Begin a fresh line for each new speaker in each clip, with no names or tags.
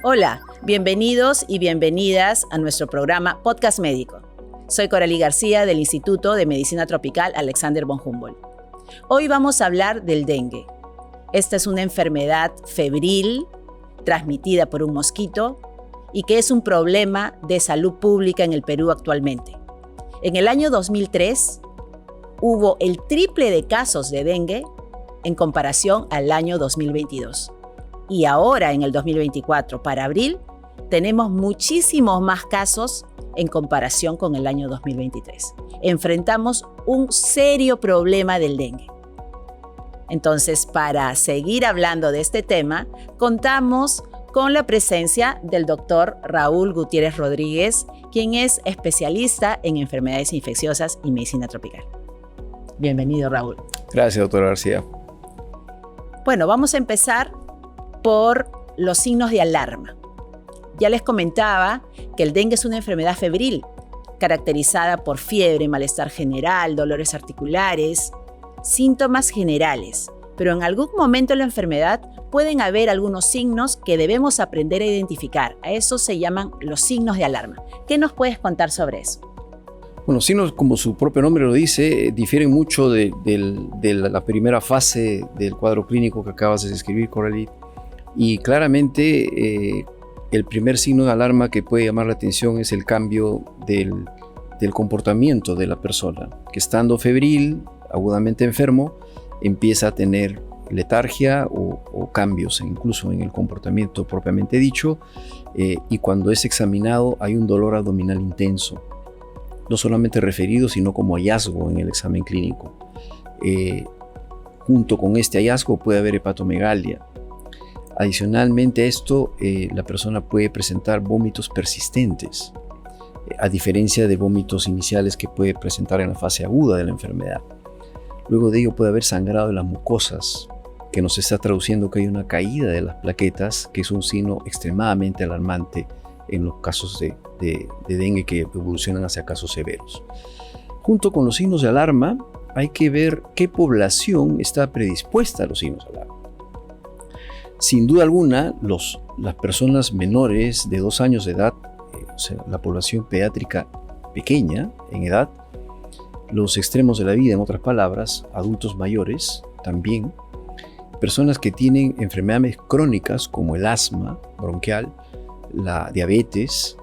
Hola, bienvenidos y bienvenidas a nuestro programa Podcast Médico. Soy Coralie García del Instituto de Medicina Tropical Alexander von Humboldt. Hoy vamos a hablar del dengue. Esta es una enfermedad febril transmitida por un mosquito y que es un problema de salud pública en el Perú actualmente. En el año 2003 hubo el triple de casos de dengue en comparación al año 2022. Y ahora, en el 2024, para abril, tenemos muchísimos más casos en comparación con el año 2023. Enfrentamos un serio problema del dengue. Entonces, para seguir hablando de este tema, contamos con la presencia del doctor Raúl Gutiérrez Rodríguez, quien es especialista en enfermedades infecciosas y medicina tropical. Bienvenido, Raúl.
Gracias, doctora García.
Bueno, vamos a empezar por los signos de alarma. Ya les comentaba que el dengue es una enfermedad febril, caracterizada por fiebre, malestar general, dolores articulares, síntomas generales, pero en algún momento de la enfermedad pueden haber algunos signos que debemos aprender a identificar. A eso se llaman los signos de alarma. ¿Qué nos puedes contar sobre eso?
Bueno, signos, como su propio nombre lo dice, difieren mucho de la primera fase del cuadro clínico que acabas de describir, Coralie. Y claramente el primer signo de alarma que puede llamar la atención es el cambio del comportamiento de la persona, que estando febril, agudamente enfermo, empieza a tener letargia o cambios incluso en el comportamiento propiamente dicho, y cuando es examinado hay un dolor abdominal intenso, no solamente referido sino como hallazgo en el examen clínico. Junto con este hallazgo puede haber hepatomegalia. Adicionalmente a esto, la persona puede presentar vómitos persistentes, a diferencia de vómitos iniciales que puede presentar en la fase aguda de la enfermedad. Luego de ello puede haber sangrado de las mucosas, que nos está traduciendo que hay una caída de las plaquetas, que es un signo extremadamente alarmante en los casos de dengue que evolucionan hacia casos severos. Junto con los signos de alarma, hay que ver qué población está predispuesta a los signos de alarma. Sin duda alguna, las personas menores de 2 años de edad, o sea, la población pediátrica pequeña en edad, los extremos de la vida, en otras palabras, adultos mayores también, personas que tienen enfermedades crónicas como el asma bronquial, la diabetes,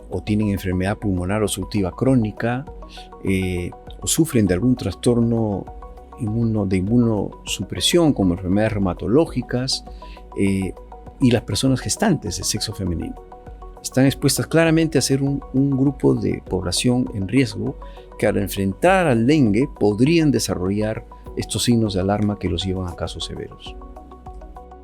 o tienen enfermedad pulmonar obstructiva crónica, o sufren de algún trastorno de inmunosupresión como enfermedades reumatológicas, y las personas gestantes de sexo femenino. Están expuestas claramente a ser un grupo de población en riesgo que al enfrentar al dengue podrían desarrollar estos signos de alarma que los llevan a casos severos.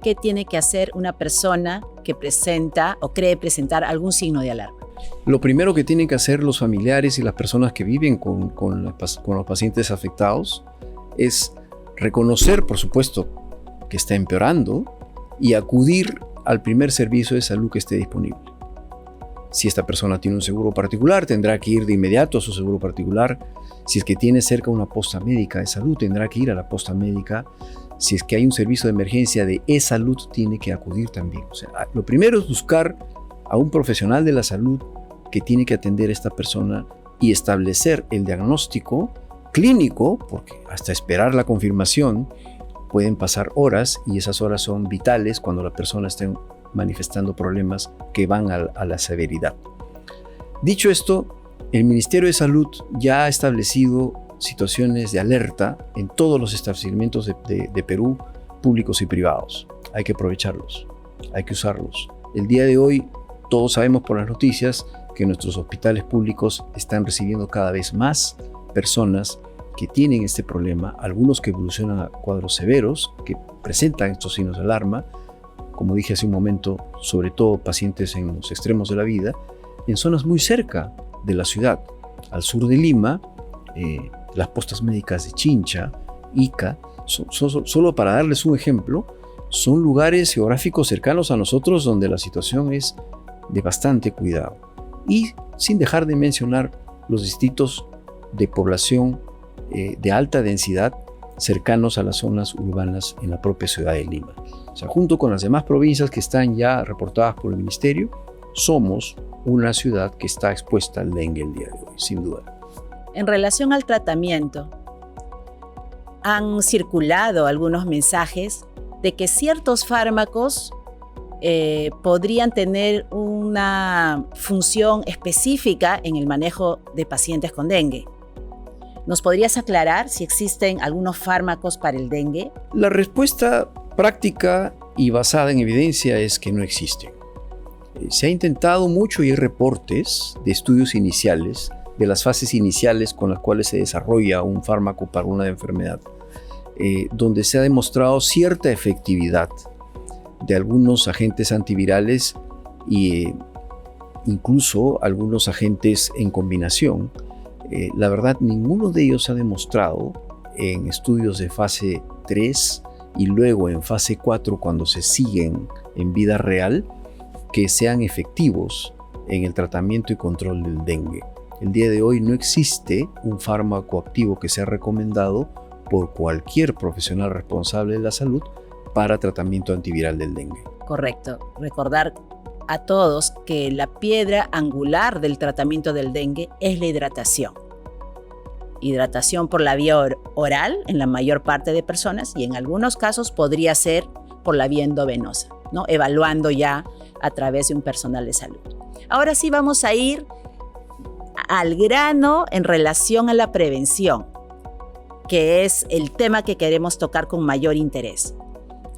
¿Qué tiene que hacer una persona que presenta o cree presentar algún signo de alarma?
Lo primero que tienen que hacer los familiares y las personas que viven con los pacientes afectados es reconocer, por supuesto, que está empeorando y acudir al primer servicio de salud que esté disponible. Si esta persona tiene un seguro particular, tendrá que ir de inmediato a su seguro particular. Si es que tiene cerca una posta médica de salud, tendrá que ir a la posta médica. Si es que hay un servicio de emergencia de e-salud, tiene que acudir también. O sea, lo primero es buscar a un profesional de la salud que tiene que atender a esta persona y establecer el diagnóstico clínico, porque hasta esperar la confirmación pueden pasar horas y esas horas son vitales cuando la persona esté manifestando problemas que van a la severidad. Dicho esto, el Ministerio de Salud ya ha establecido situaciones de alerta en todos los establecimientos de Perú, públicos y privados. Hay que aprovecharlos, hay que usarlos. El día de hoy, todos sabemos por las noticias que nuestros hospitales públicos están recibiendo cada vez más personas que tienen este problema, algunos que evolucionan a cuadros severos, que presentan estos signos de alarma, como dije hace un momento, sobre todo pacientes en los extremos de la vida, en zonas muy cerca de la ciudad, al sur de Lima, las postas médicas de Chincha, Ica, solo para darles un ejemplo, son lugares geográficos cercanos a nosotros donde la situación es de bastante cuidado. Y sin dejar de mencionar los distritos de población de alta densidad cercanos a las zonas urbanas en la propia ciudad de Lima. O sea, junto con las demás provincias que están ya reportadas por el Ministerio, somos una ciudad que está expuesta al dengue el día de hoy, sin duda.
En relación al tratamiento, han circulado algunos mensajes de que ciertos fármacos podrían tener una función específica en el manejo de pacientes con dengue. ¿Nos podrías aclarar si existen algunos fármacos para el dengue?
La respuesta práctica y basada en evidencia es que no existen. Se ha intentado mucho y hay reportes de estudios iniciales, de las fases iniciales con las cuales se desarrolla un fármaco para una enfermedad, donde se ha demostrado cierta efectividad de algunos agentes antivirales e incluso algunos agentes en combinación. La verdad, ninguno de ellos ha demostrado en estudios de fase 3 y luego en fase 4, cuando se siguen en vida real, que sean efectivos en el tratamiento y control del dengue. El día de hoy no existe un fármaco activo que sea recomendado por cualquier profesional responsable de la salud para tratamiento antiviral del dengue.
Correcto. Recordar a todos que la piedra angular del tratamiento del dengue es la hidratación. Hidratación por la vía oral en la mayor parte de personas y en algunos casos podría ser por la vía endovenosa, ¿no? Evaluando ya a través de un personal de salud. Ahora sí vamos a ir al grano en relación a la prevención, que es el tema que queremos tocar con mayor interés.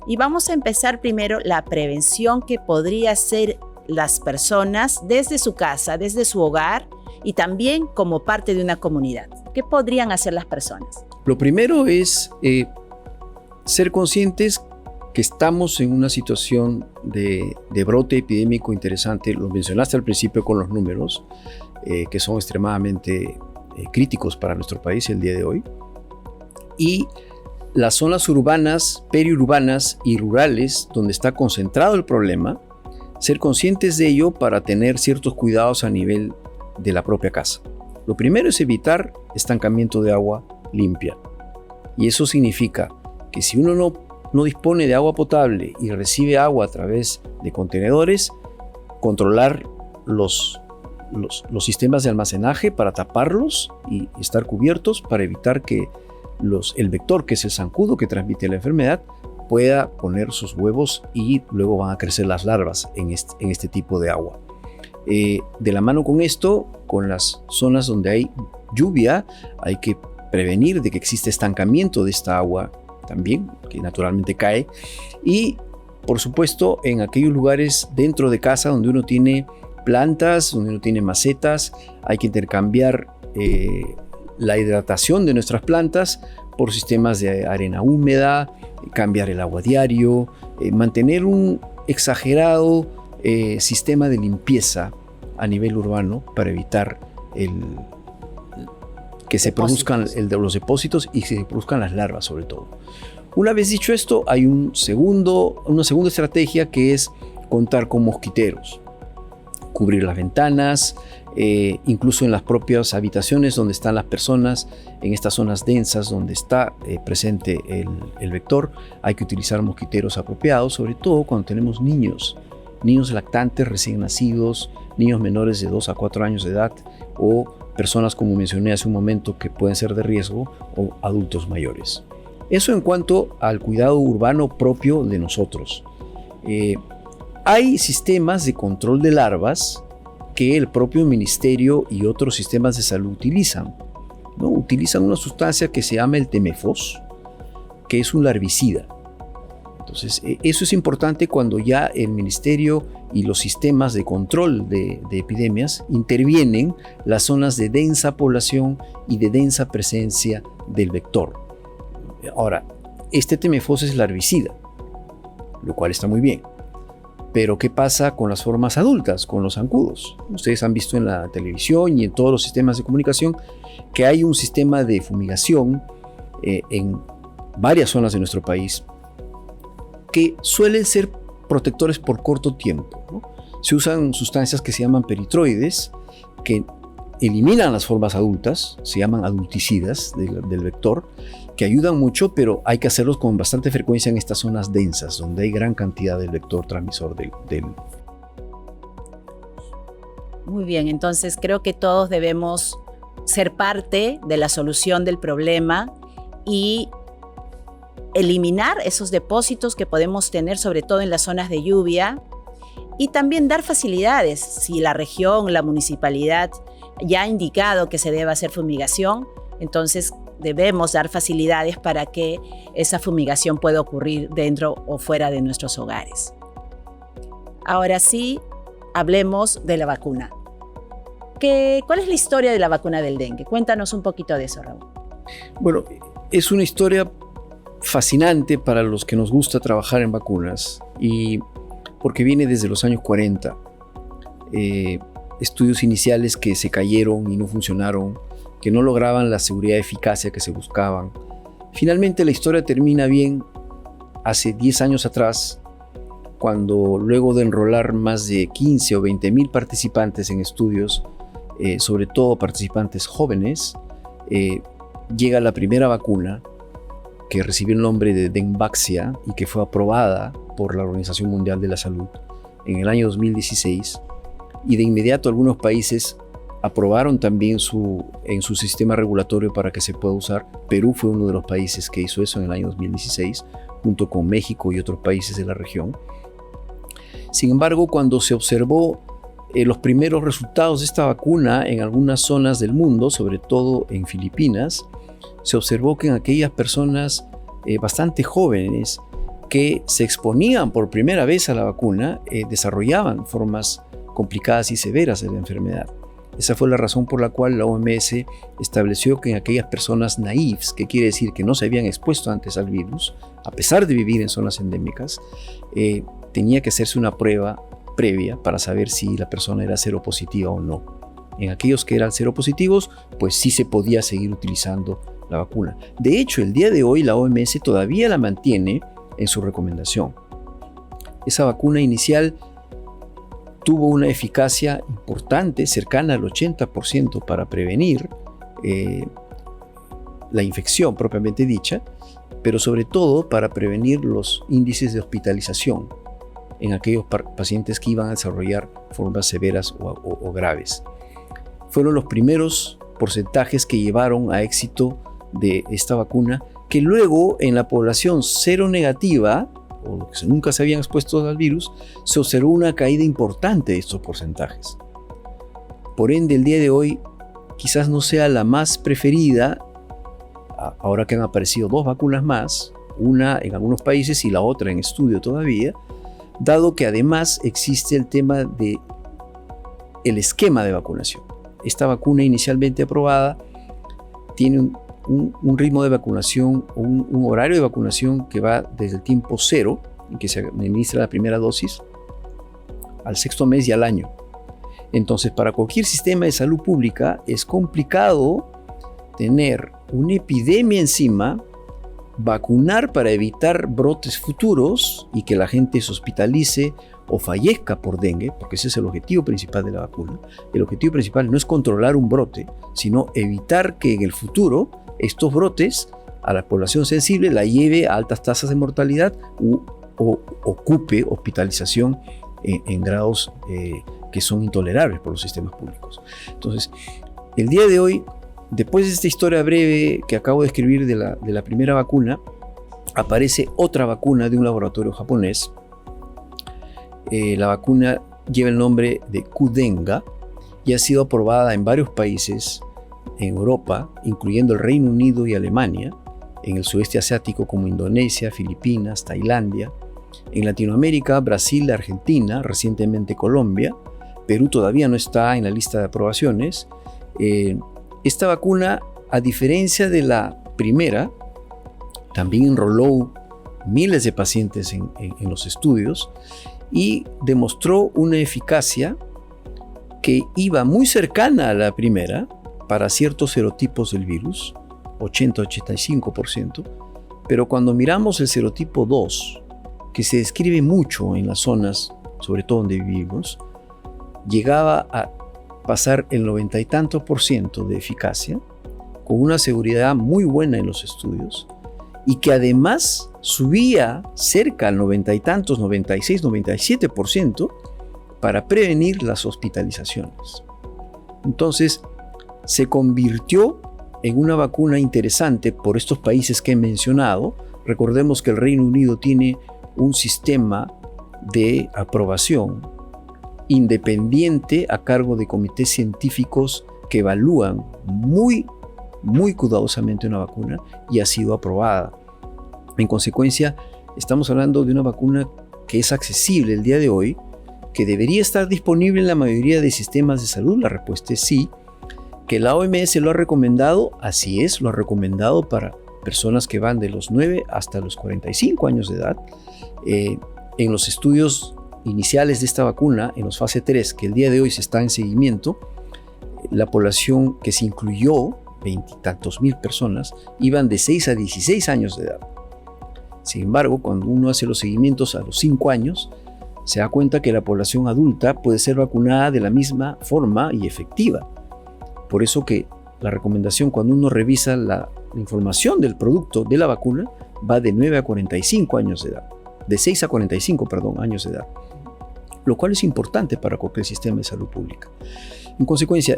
Y vamos a empezar primero la prevención que podría hacer las personas desde su casa, desde su hogar y también como parte de una comunidad. ¿Qué podrían hacer las personas?
Lo primero es ser conscientes que estamos en una situación de brote epidémico interesante. Lo mencionaste al principio con los números, que son extremadamente críticos para nuestro país el día de hoy. Y las zonas urbanas, periurbanas y rurales donde está concentrado el problema, ser conscientes de ello para tener ciertos cuidados a nivel de la propia casa. Lo primero es evitar estancamiento de agua limpia. Y eso significa que si uno no dispone de agua potable y recibe agua a través de contenedores, controlar los sistemas de almacenaje para taparlos y estar cubiertos para evitar que el vector, que es el zancudo que transmite la enfermedad, pueda poner sus huevos y luego van a crecer las larvas en este tipo de agua. De la mano con esto, con las zonas donde hay lluvia, hay que prevenir de que existe estancamiento de esta agua también, que naturalmente cae. Y, por supuesto, en aquellos lugares dentro de casa donde uno tiene plantas, donde uno tiene macetas, hay que intercambiar la hidratación de nuestras plantas por sistemas de arena húmeda, cambiar el agua diario, mantener un exagerado sistema de limpieza a nivel urbano para evitar que se produzcan los depósitos y se produzcan las larvas sobre todo. Una vez dicho esto, hay una segunda estrategia que es contar con mosquiteros, cubrir las ventanas, incluso en las propias habitaciones donde están las personas, en estas zonas densas donde está presente el vector, hay que utilizar mosquiteros apropiados, sobre todo cuando tenemos niños lactantes recién nacidos, niños menores de 2 a 4 años de edad o personas, como mencioné hace un momento, que pueden ser de riesgo o adultos mayores. Eso en cuanto al cuidado urbano propio de nosotros. Hay sistemas de control de larvas que el propio ministerio y otros sistemas de salud utilizan, ¿no? Utilizan una sustancia que se llama el temefos, que es un larvicida. Entonces, eso es importante cuando ya el ministerio y los sistemas de control de epidemias intervienen las zonas de densa población y de densa presencia del vector. Ahora, este temefos es larvicida, lo cual está muy bien. Pero ¿qué pasa con las formas adultas, con los zancudos? Ustedes han visto en la televisión y en todos los sistemas de comunicación que hay un sistema de fumigación en varias zonas de nuestro país que suelen ser protectores por corto tiempo, ¿no? Se usan sustancias que se llaman peritroides, que eliminan las formas adultas, se llaman adulticidas del vector, que ayudan mucho, pero hay que hacerlos con bastante frecuencia en estas zonas densas, donde hay gran cantidad del vector transmisor del.
Muy bien, entonces creo que todos debemos ser parte de la solución del problema y eliminar esos depósitos que podemos tener, sobre todo en las zonas de lluvia, y también dar facilidades. Si la región, la municipalidad ya ha indicado que se debe hacer fumigación, entonces debemos dar facilidades para que esa fumigación pueda ocurrir dentro o fuera de nuestros hogares. Ahora sí, hablemos de la vacuna. ¿Cuál es la historia de la vacuna del dengue? Cuéntanos un poquito de eso, Raúl.
Bueno, es una historia fascinante para los que nos gusta trabajar en vacunas, y porque viene desde los años 40. Estudios iniciales que se cayeron y no funcionaron, que no lograban la seguridad y eficacia que se buscaban. Finalmente la historia termina bien hace 10 años atrás, cuando luego de enrolar más de 15 o 20 mil participantes en estudios, sobre todo participantes jóvenes, llega la primera vacuna que recibió el nombre de Dengvaxia y que fue aprobada por la Organización Mundial de la Salud en el año 2016, y de inmediato algunos países aprobaron también en su sistema regulatorio para que se pueda usar. Perú fue uno de los países que hizo eso en el año 2016, junto con México y otros países de la región. Sin embargo, cuando se observó los primeros resultados de esta vacuna en algunas zonas del mundo, sobre todo en Filipinas, se observó que en aquellas personas bastante jóvenes que se exponían por primera vez a la vacuna, desarrollaban formas complicadas y severas de la enfermedad. Esa fue la razón por la cual la OMS estableció que en aquellas personas naïves, que quiere decir que no se habían expuesto antes al virus, a pesar de vivir en zonas endémicas, tenía que hacerse una prueba previa para saber si la persona era seropositiva o no. En aquellos que eran seropositivos, pues sí se podía seguir utilizando la vacuna. De hecho, el día de hoy la OMS todavía la mantiene en su recomendación. Esa vacuna inicial tuvo una eficacia importante, cercana al 80% para prevenir la infección propiamente dicha, pero sobre todo para prevenir los índices de hospitalización en aquellos pacientes que iban a desarrollar formas severas o graves. Fueron los primeros porcentajes que llevaron a éxito de esta vacuna, que luego en la población seronegativa, o los que nunca se habían expuesto al virus, se observó una caída importante de estos porcentajes. Por ende, el día de hoy quizás no sea la más preferida, ahora que han aparecido 2 vacunas más, una en algunos países y la otra en estudio todavía, dado que además existe el tema del esquema de vacunación. Esta vacuna inicialmente aprobada tiene un ritmo de vacunación, un horario de vacunación que va desde el tiempo 0, en que se administra la primera dosis, al 6º mes y al año. Entonces, para cualquier sistema de salud pública es complicado tener una epidemia encima, vacunar para evitar brotes futuros y que la gente se hospitalice o fallezca por dengue, porque ese es el objetivo principal de la vacuna. El objetivo principal no es controlar un brote, sino evitar que en el futuro estos brotes a la población sensible la lleve a altas tasas de mortalidad o ocupe hospitalización en grados que son intolerables por los sistemas públicos. Entonces, el día de hoy, después de esta historia breve que acabo de escribir de la primera vacuna, aparece otra vacuna de un laboratorio japonés. La vacuna lleva el nombre de Qdenga y ha sido aprobada en varios países en Europa, incluyendo el Reino Unido y Alemania, en el sudeste asiático como Indonesia, Filipinas, Tailandia, en Latinoamérica, Brasil, Argentina, recientemente Colombia. Perú todavía no está en la lista de aprobaciones. Esta vacuna, a diferencia de la primera, también enroló miles de pacientes en los estudios y demostró una eficacia que iba muy cercana a la primera para ciertos serotipos del virus, 80-85%, pero cuando miramos el serotipo 2, que se describe mucho en las zonas, sobre todo donde vivimos, llegaba a pasar el 90 y tantos % de eficacia, con una seguridad muy buena en los estudios, y que además subía cerca al 90 y tantos, 96, 97% para prevenir las hospitalizaciones. Entonces, se convirtió en una vacuna interesante por estos países que he mencionado. Recordemos que el Reino Unido tiene un sistema de aprobación independiente a cargo de comités científicos que evalúan muy cuidadosamente una vacuna y ha sido aprobada. En consecuencia, estamos hablando de una vacuna que es accesible el día de hoy, que debería estar disponible en la mayoría de sistemas de salud. La respuesta es sí. Que la OMS lo ha recomendado, así es, lo ha recomendado para personas que van de los 9 hasta los 45 años de edad. En los estudios iniciales de esta vacuna, en los fase 3, que el día de hoy se está en seguimiento, la población que se incluyó, 20 y tantos mil personas, iban de 6 a 16 años de edad. Sin embargo, cuando uno hace los seguimientos a los 5 años, se da cuenta que la población adulta puede ser vacunada de la misma forma y efectiva. Por eso que la recomendación, cuando uno revisa la información del producto de la vacuna, va de 9 a 45 años de edad. De 6 a 45, años de edad. Lo cual es importante para cualquier sistema de salud pública. En consecuencia,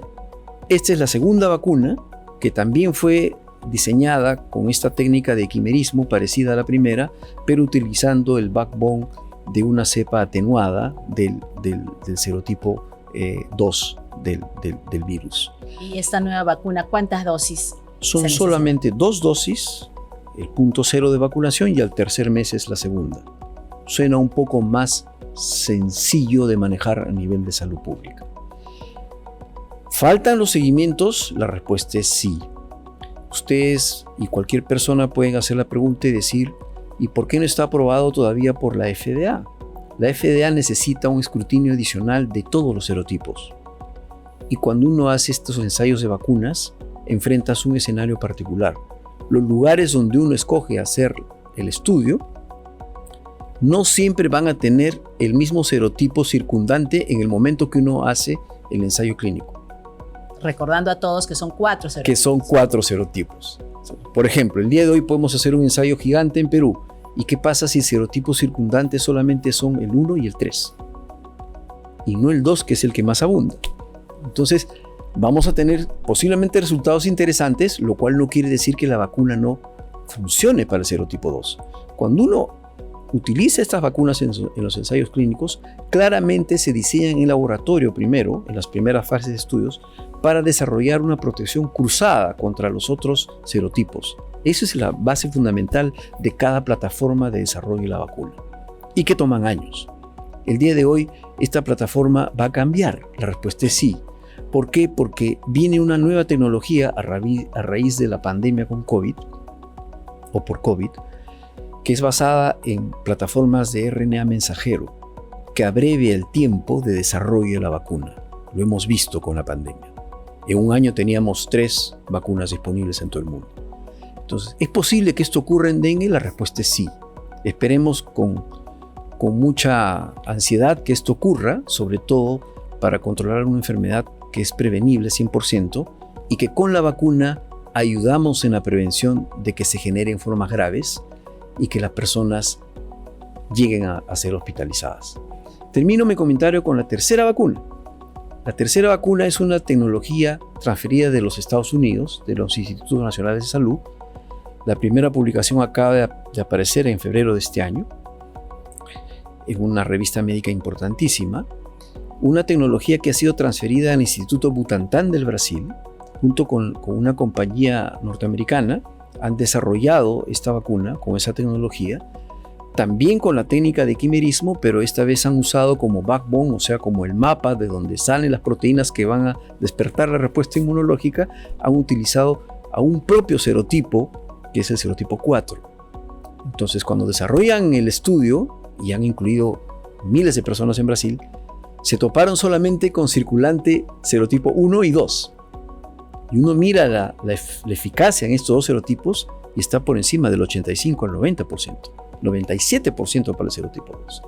esta es la segunda vacuna que también fue diseñada con esta técnica de quimerismo parecida a la primera, pero utilizando el backbone de una cepa atenuada del serotipo 2 del virus.
¿Y esta nueva vacuna cuántas dosis?
Son solamente 2 dosis, el punto 0 de vacunación, y al tercer mes es la segunda. Suena un poco más sencillo de manejar a nivel de salud pública. ¿Faltan los seguimientos? La respuesta es sí. Ustedes y cualquier persona pueden hacer la pregunta y decir, ¿y por qué no está aprobado todavía por la FDA? La FDA necesita un escrutinio adicional de todos los serotipos. Y cuando uno hace estos ensayos de vacunas, enfrentas un escenario particular. Los lugares donde uno escoge hacer el estudio no siempre van a tener el mismo serotipo circundante en el momento que uno hace el ensayo clínico.
Recordando a todos que son 4 serotipos.
Que son 4 serotipos. Por ejemplo, el día de hoy podemos hacer un ensayo gigante en Perú. ¿Y qué pasa si el serotipo circundante solamente son el 1 y el 3? Y no el 2, que es el que más abunda. Entonces, vamos a tener posiblemente resultados interesantes, lo cual no quiere decir que la vacuna no funcione para el serotipo 2. Cuando uno utiliza estas vacunas en los ensayos clínicos, claramente se diseñan en laboratorio primero, en las primeras fases de estudios, para desarrollar una protección cruzada contra los otros serotipos. Esa es la base fundamental de cada plataforma de desarrollo de la vacuna, y que toman años. El día de hoy, esta plataforma va a cambiar. La respuesta es sí. ¿Por qué? Porque viene una nueva tecnología a raíz de la pandemia con COVID, o por COVID, que es basada en plataformas de RNA mensajero, que abrevia el tiempo de desarrollo de la vacuna. Lo hemos visto con la pandemia. En un año teníamos 3 vacunas disponibles en todo el mundo. Entonces, ¿es posible que esto ocurra en dengue? La respuesta es sí. Esperemos con mucha ansiedad que esto ocurra, sobre todo para controlar una enfermedad que es prevenible 100% y que con la vacuna ayudamos en la prevención de que se generen formas graves y que las personas lleguen a ser hospitalizadas. Termino mi comentario con la tercera vacuna. La tercera vacuna es una tecnología transferida de los Estados Unidos, de los Institutos Nacionales de Salud. La primera publicación acaba de aparecer en febrero de este año, en una revista médica importantísima. Una tecnología que ha sido transferida al Instituto Butantan del Brasil, junto con una compañía norteamericana. Han desarrollado esta vacuna con esa tecnología, también con la técnica de quimerismo, pero esta vez han usado como backbone, o sea, como el mapa de donde salen las proteínas que van a despertar la respuesta inmunológica. Han utilizado a un propio serotipo, que es el serotipo 4. Entonces, cuando desarrollan el estudio, y han incluido miles de personas en Brasil, se toparon solamente con circulante serotipo 1 y 2. Y uno mira la eficacia en estos 2 serotipos y está por encima del 85 al 90%, 97% para el serotipo 2.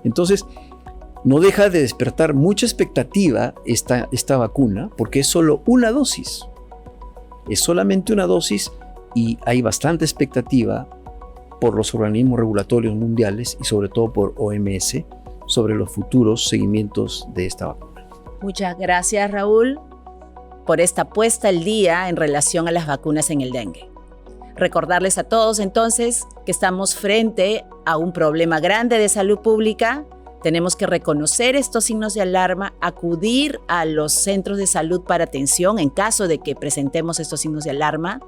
Entonces, no deja de despertar mucha expectativa esta vacuna, porque es solo una dosis. Es solamente una dosis y hay bastante expectativa por los organismos regulatorios mundiales y sobre todo por OMS sobre los futuros seguimientos de esta vacuna.
Muchas gracias, Raúl, por esta puesta al día en relación a las vacunas en el dengue. Recordarles a todos entonces que estamos frente a un problema grande de salud pública. Tenemos que reconocer estos signos de alarma, acudir a los centros de salud para atención en caso de que presentemos estos signos de alarma,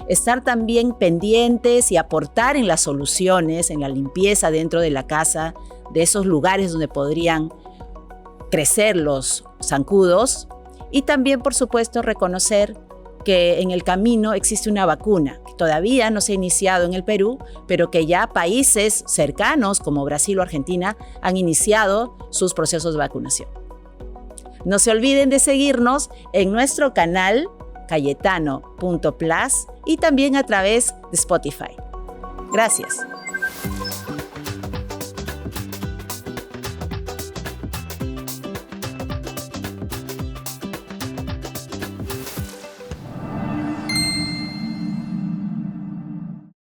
estar también pendientes y aportar en las soluciones, en la limpieza dentro de la casa, de esos lugares donde podrían crecer los zancudos, y también, por supuesto, reconocer que en el camino existe una vacuna que todavía no se ha iniciado en el Perú, pero que ya países cercanos como Brasil o Argentina han iniciado sus procesos de vacunación. No se olviden de seguirnos en nuestro canal cayetano.plus y también a través de Spotify. Gracias.